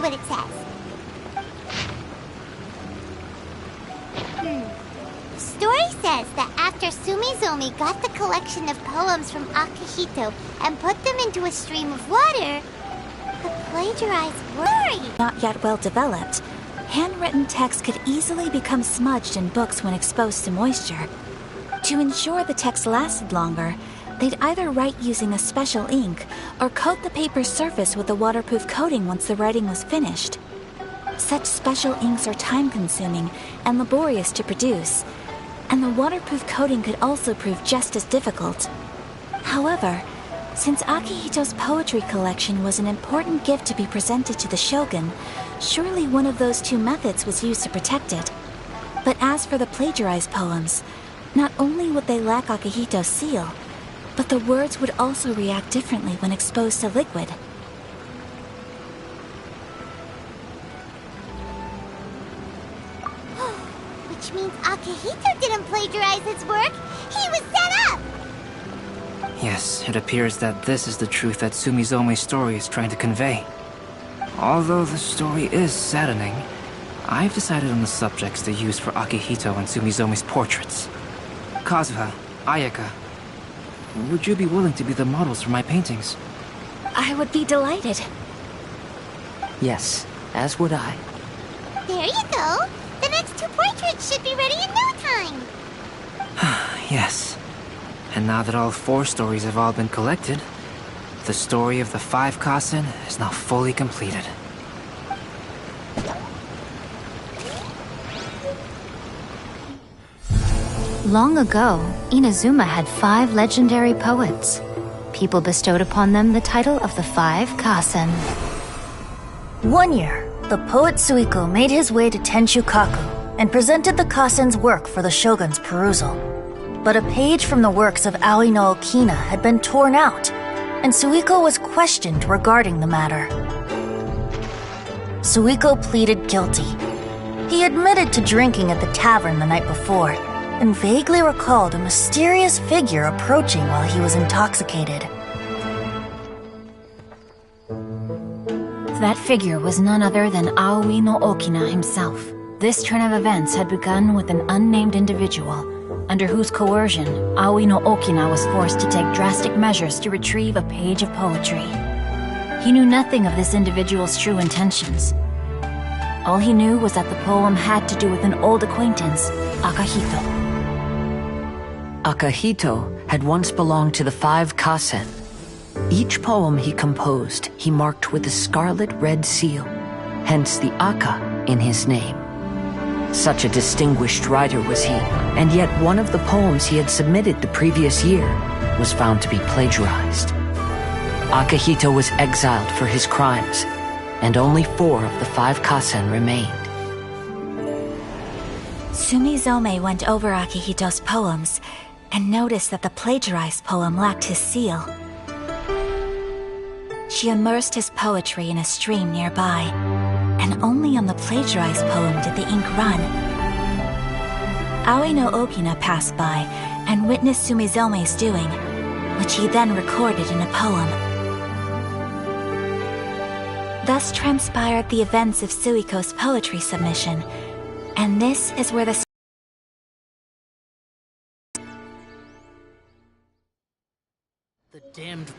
see what it says. The story says that after Sumizomi got the collection of poems from Akihito and put them into a stream of water, the plagiarized words... Not yet well developed, handwritten text could easily become smudged in books when exposed to moisture. To ensure the text lasted longer, they'd either write using a special ink or coat the paper's surface with a waterproof coating once the writing was finished. Such special inks are time-consuming and laborious to produce, and the waterproof coating could also prove just as difficult. However, since Akihito's poetry collection was an important gift to be presented to the shogun, surely one of those two methods was used to protect it. But as for the plagiarized poems, not only would they lack Akihito's seal, but the words would also react differently when exposed to liquid. Which means Akihito didn't plagiarize his work. He was set up! Yes, it appears that this is the truth that Sumizome's story is trying to convey. Although the story is saddening, I've decided on the subjects to use for Akihito and Sumizome's portraits. Kazuha, Ayaka, would you be willing to be the models for my paintings? I would be delighted. Yes, as would I. There you go. The next two portraits should be ready in no time. Yes. And now that all four stories have all been collected, the story of the 5 Kasen is now fully completed. Long ago, Inazuma had 5 legendary poets. People bestowed upon them the title of the 5 Kasen. One year, the poet Suiko made his way to Tenshukaku and presented the Kasen's work for the shogun's perusal. But a page from the works of Aoi no Okina had been torn out, and Suiko was questioned regarding the matter. Suiko pleaded guilty. He admitted to drinking at the tavern the night before, and vaguely recalled a mysterious figure approaching while he was intoxicated. That figure was none other than Aoi no Okina himself. This turn of events had begun with an unnamed individual, under whose coercion, Aoi no Okina was forced to take drastic measures to retrieve a page of poetry. He knew nothing of this individual's true intentions. All he knew was that the poem had to do with an old acquaintance, Akihito. Akihito had once belonged to the 5 Kasen. Each poem he composed, he marked with a scarlet red seal, hence the Aka in his name. Such a distinguished writer was he, and yet one of the poems he had submitted the previous year was found to be plagiarized. Akihito was exiled for his crimes, and only 4 of the 5 Kasen remained. Sumizome went over Akihito's poems and noticed that the plagiarized poem lacked his seal. She immersed his poetry in a stream nearby, and only on the plagiarized poem did the ink run. Aoi no Okina passed by and witnessed Sumizome's doing, which he then recorded in a poem. Thus transpired the events of Suiko's poetry submission, and this is where the damned...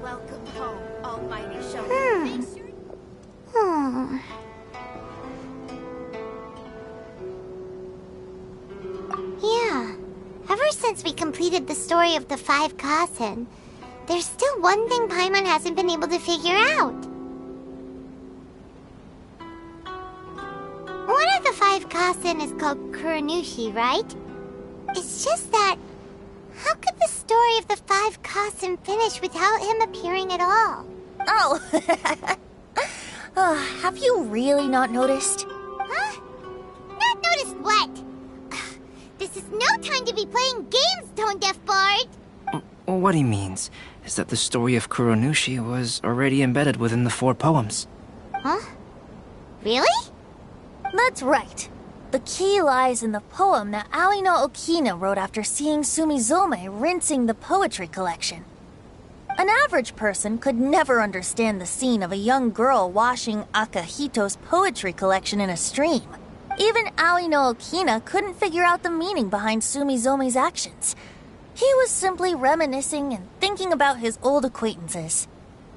Welcome home, almighty shogun. Yeah. Ever since we completed the story of the 5 Kasen, there's still one thing Paimon hasn't been able to figure out. One of the 5 Kasen is called Kurenushi, right? It's just that How could the story of the five Kasen finish without him appearing at all? Oh, have you really not noticed? Huh? Not noticed what? This is no time to be playing games, Tone Deaf Bard! What he means is that the story of Kuronushi was already embedded within the 4 poems. Huh? Really? That's right. The key lies in the poem that Aoi no Okina wrote after seeing Sumizome rinsing the poetry collection. An average person could never understand the scene of a young girl washing Akahito's poetry collection in a stream. Even Aoi no Okina couldn't figure out the meaning behind Sumizome's actions. He was simply reminiscing and thinking about his old acquaintances.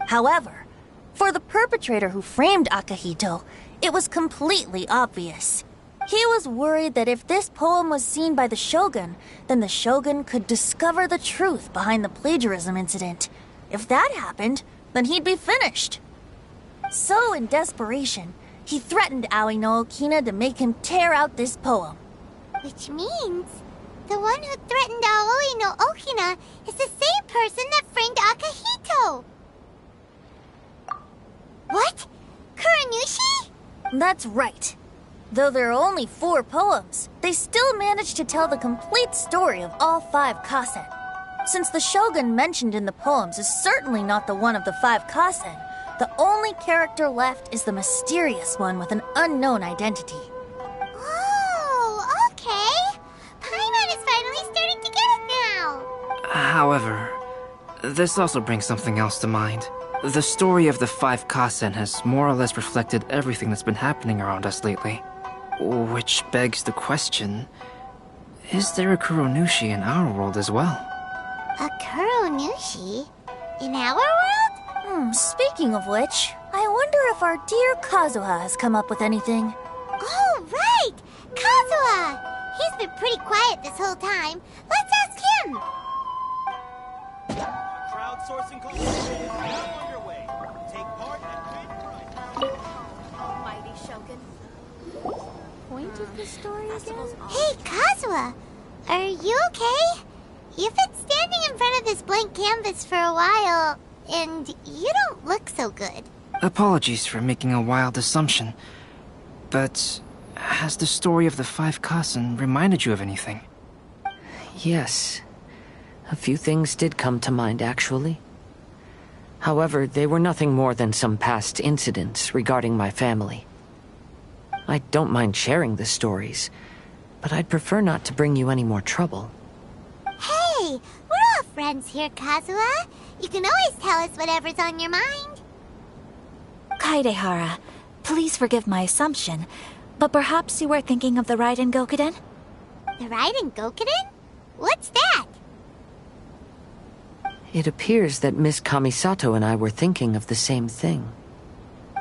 However, for the perpetrator who framed Akahito, it was completely obvious. He was worried that if this poem was seen by the Shogun, then the Shogun could discover the truth behind the plagiarism incident. If that happened, then he'd be finished. So, in desperation, he threatened Aoi no Okina to make him tear out this poem. Which means the one who threatened Aoi no Okina is the same person that framed Akahito. What? Kuronushi? That's right. Though there are only 4 poems, they still managed to tell the complete story of all 5 Kasen. Since the Shogun mentioned in the poems is certainly not the one of the 5 Kasen, the only character left is the mysterious one with an unknown identity. Oh, okay. Paimon is finally starting to get it now. However, this also brings something else to mind. The story of the 5 Kasen has more or less reflected everything that's been happening around us lately. Which begs the question, is there a Kuronushi in our world as well? A Kuronushi? In our world? Speaking of which, I wonder if our dear Kazuha has come up with anything. Oh, right! Kazuha! He's been pretty quiet this whole time. Let's ask him! Crowdsourcing competition is now underway. Take part and win prizes. Almighty Shogun. Point of the story again? Hey, Kazuha! Are you okay? You've been standing in front of this blank canvas for a while, and you don't look so good. Apologies for making a wild assumption, but has the story of the 5 Kasen reminded you of anything? Yes. A few things did come to mind, actually. However, they were nothing more than some past incidents regarding my family. I don't mind sharing the stories, but I'd prefer not to bring you any more trouble. Hey, we're all friends here, Kazuha. You can always tell us whatever's on your mind. Kaidehara, please forgive my assumption, but perhaps you were thinking of the Raiden Gokuden? The Raiden Gokuden? What's that? It appears that Miss Kamisato and I were thinking of the same thing.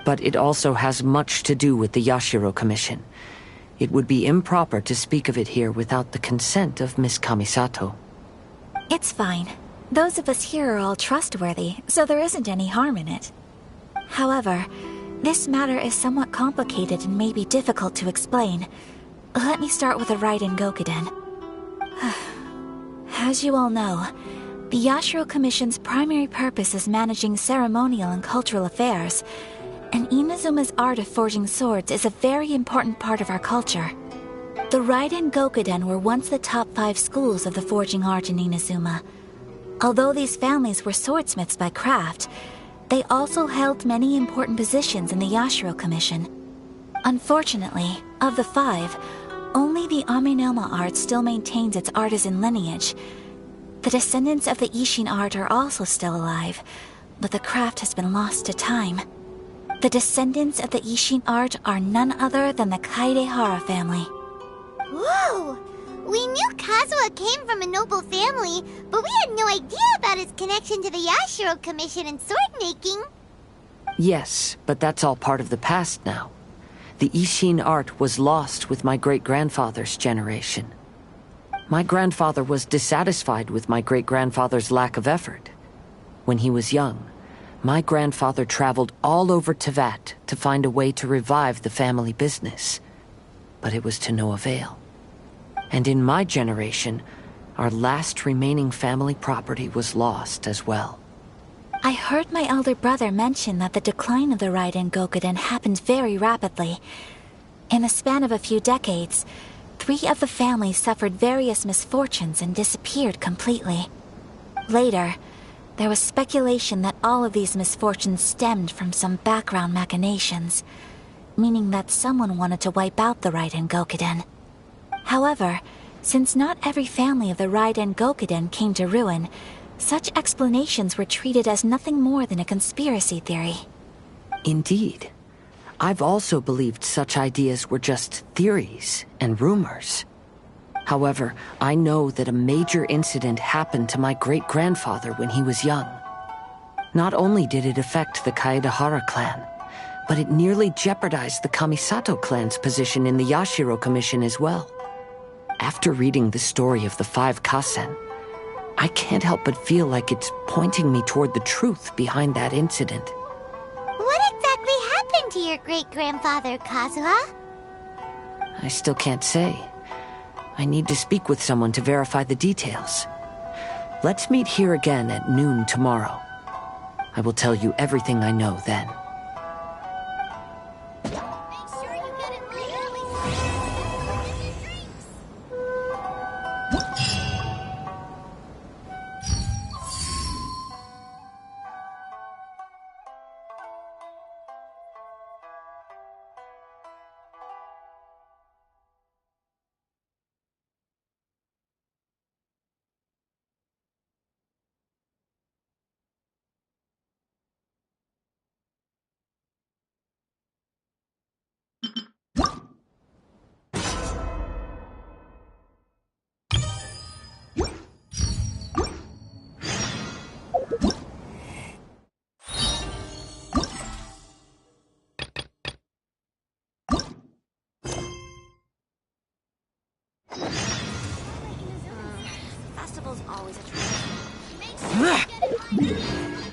But it also has much to do with the Yashiro Commission. It would be improper to speak of it here without the consent of Miss Kamisato. It's fine. Those of us here are all trustworthy, so there isn't any harm in it. However, this matter is somewhat complicated and may be difficult to explain. Let me start with the Raiden Gokuden. As you all know, the Yashiro Commission's primary purpose is managing ceremonial and cultural affairs, and Inazuma's art of forging swords is a very important part of our culture. The Raiden Gokuden were once the top 5 schools of the forging art in Inazuma. Although these families were swordsmiths by craft, they also held many important positions in the Yashiro Commission. Unfortunately, of the 5, only the Aminoma art still maintains its artisan lineage. The descendants of the Ishin art are also still alive, but the craft has been lost to time. The descendants of the Ishin art are none other than the Kaidehara family. Whoa! We knew Kazuha came from a noble family, but we had no idea about his connection to the Yashiro Commission and sword making. Yes, but that's all part of the past now. The Ishin art was lost with my great-grandfather's generation. My grandfather was dissatisfied with my great-grandfather's lack of effort. When he was young, my grandfather traveled all over Teyvat to find a way to revive the family business. But it was to no avail. And in my generation, Our last remaining family property was lost as well. I heard my elder brother mention that the decline of the Raiden Gokuden happened very rapidly. In the span of a few decades, 3 of the families suffered various misfortunes and disappeared completely. Later, there was speculation that all of these misfortunes stemmed from some background machinations, meaning that someone wanted to wipe out the Raiden Gokuden. However, since not every family of the Raiden Gokuden came to ruin, such explanations were treated as nothing more than a conspiracy theory. Indeed. I've also believed such ideas were just theories and rumors. However, I know that a major incident happened to my great-grandfather when he was young. Not only did it affect the Kaedahara clan, but it nearly jeopardized the Kamisato clan's position in the Yashiro Commission as well. After reading the story of the 5 Kasen, I can't help but feel like it's pointing me toward the truth behind that incident. What exactly happened to your great-grandfather, Kazuha? I still can't say. I need to speak with someone to verify the details. Let's meet here again at noon tomorrow. I will tell you everything I know then. Make sure you get in line early so you can get your drinks. Festival's always a treat. Make sure you get in line early.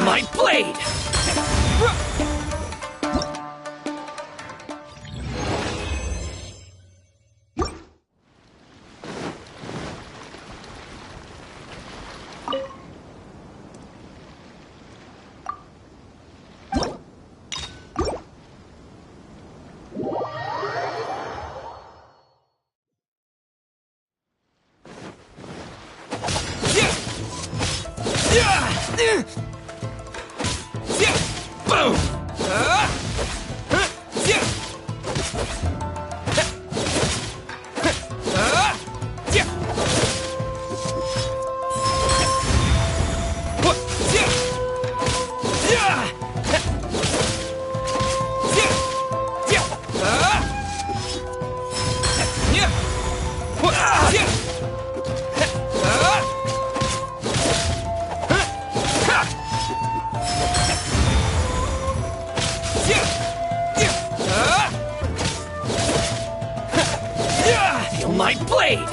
My blade! Feel my blade!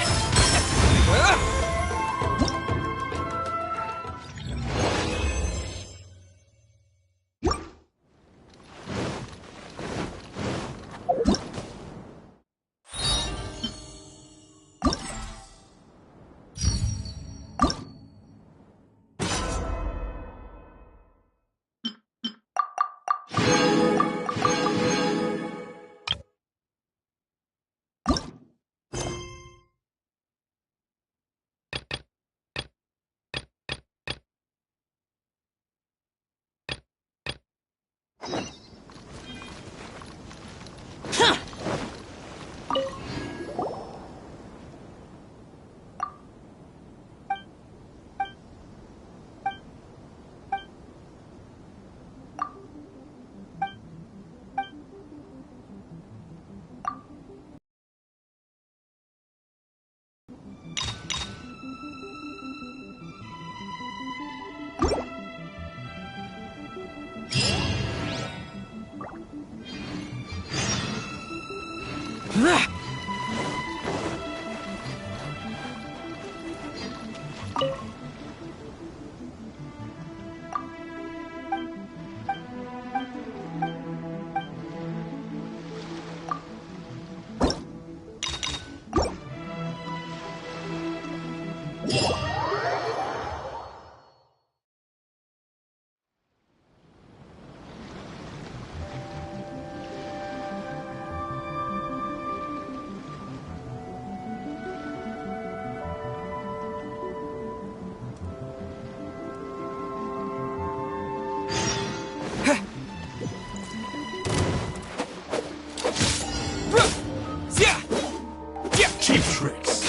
Cheap tricks.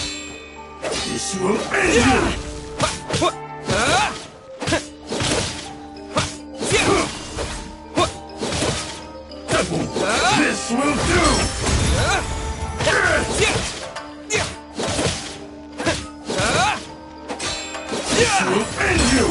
This will end you! This will do! This will end you!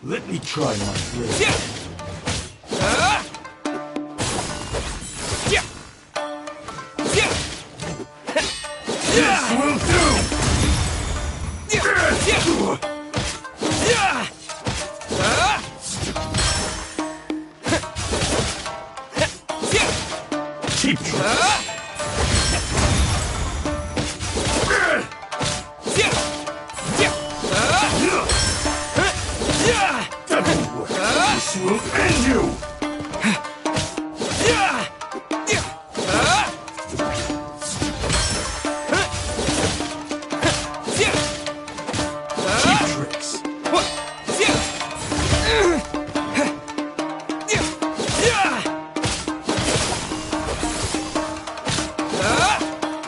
Let me try my blade. This will do! Cheap tricks. That won't work. This will end you! Cheap tricks.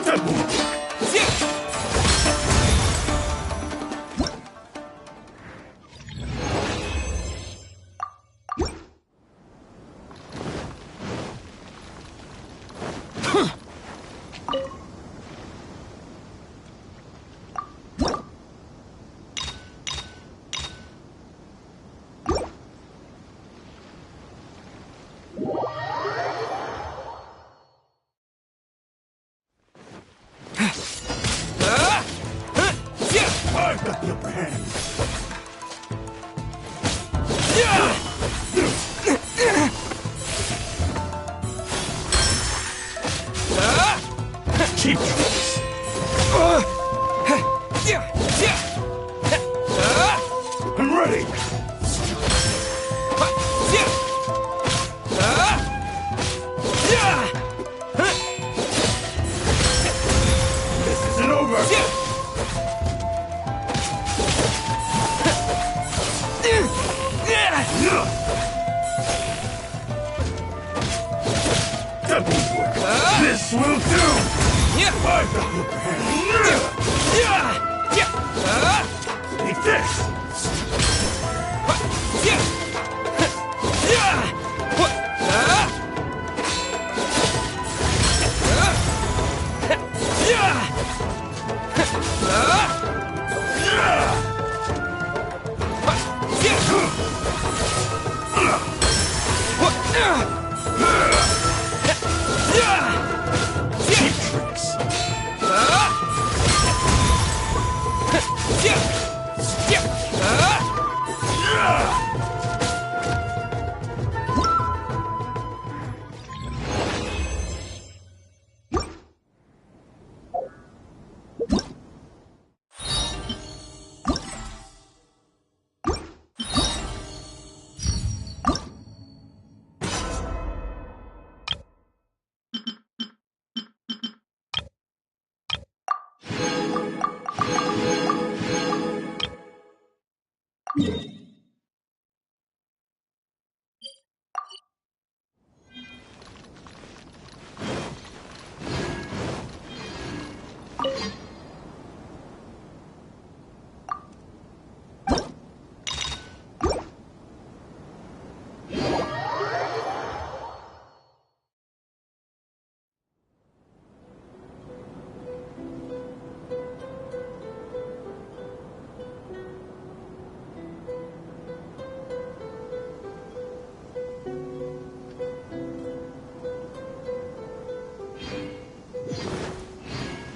That won't work. I've got the upper hand. Cheap tricks. I'm ready. This isn't over. That won't work. This will do. I've got the upper hand. Take this. Cheap tricks.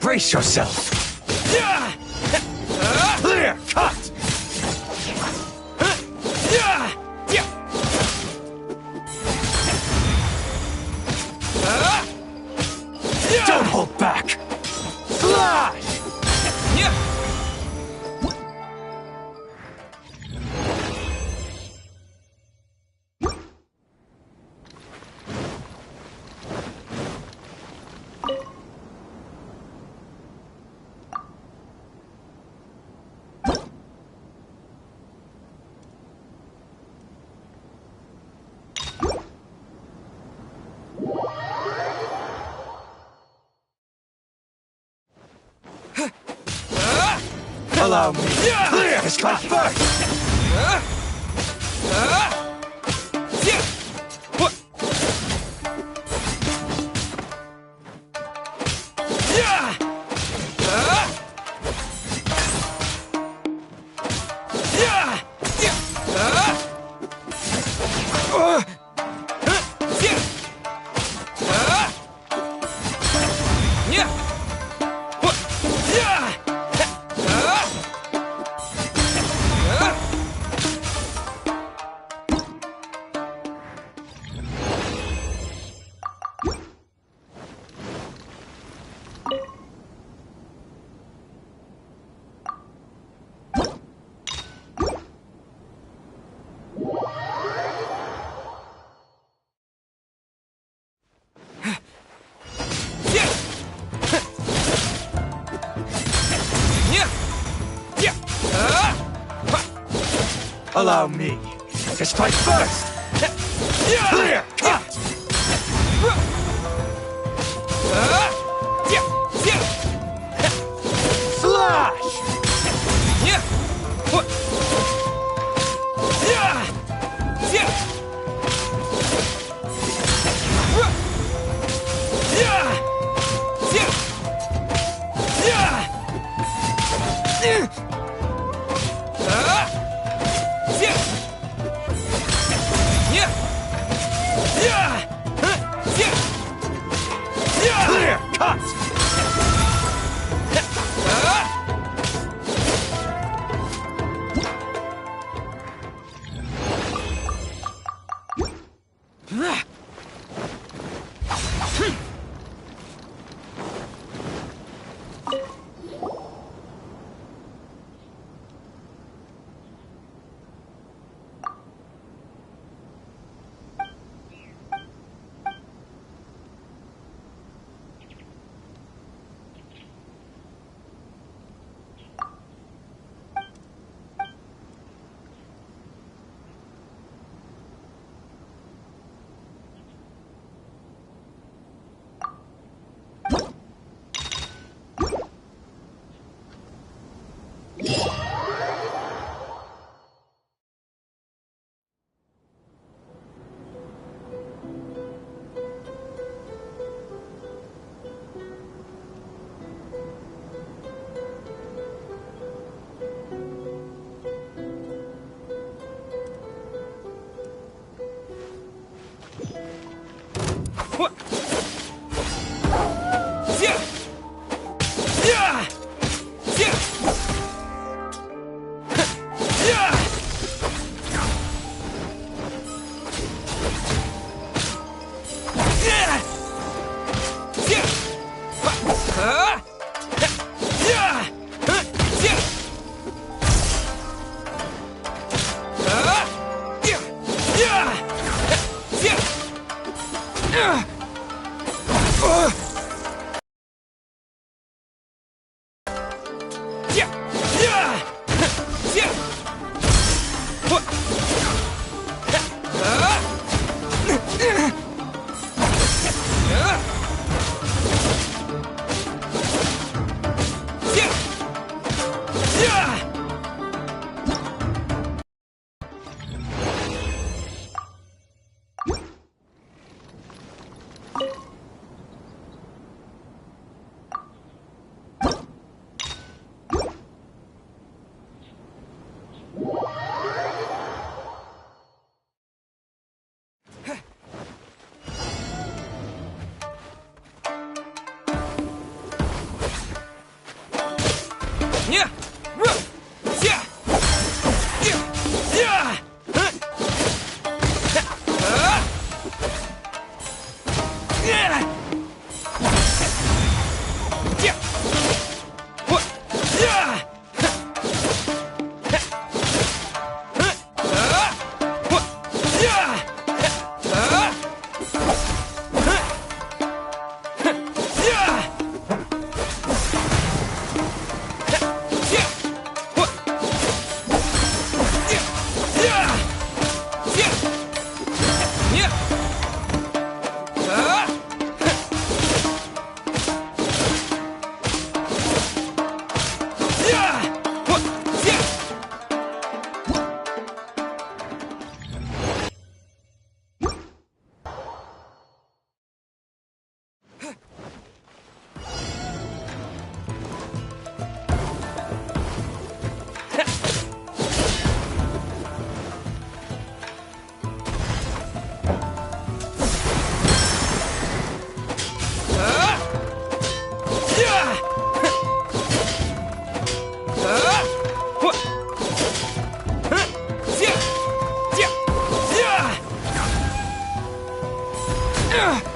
Brace yourself! Clear cut! Don't hold back! Slide! Allow me. Clear this cut first! Allow me to strike first! Clear cut! Slash! Clear cut! Ugh!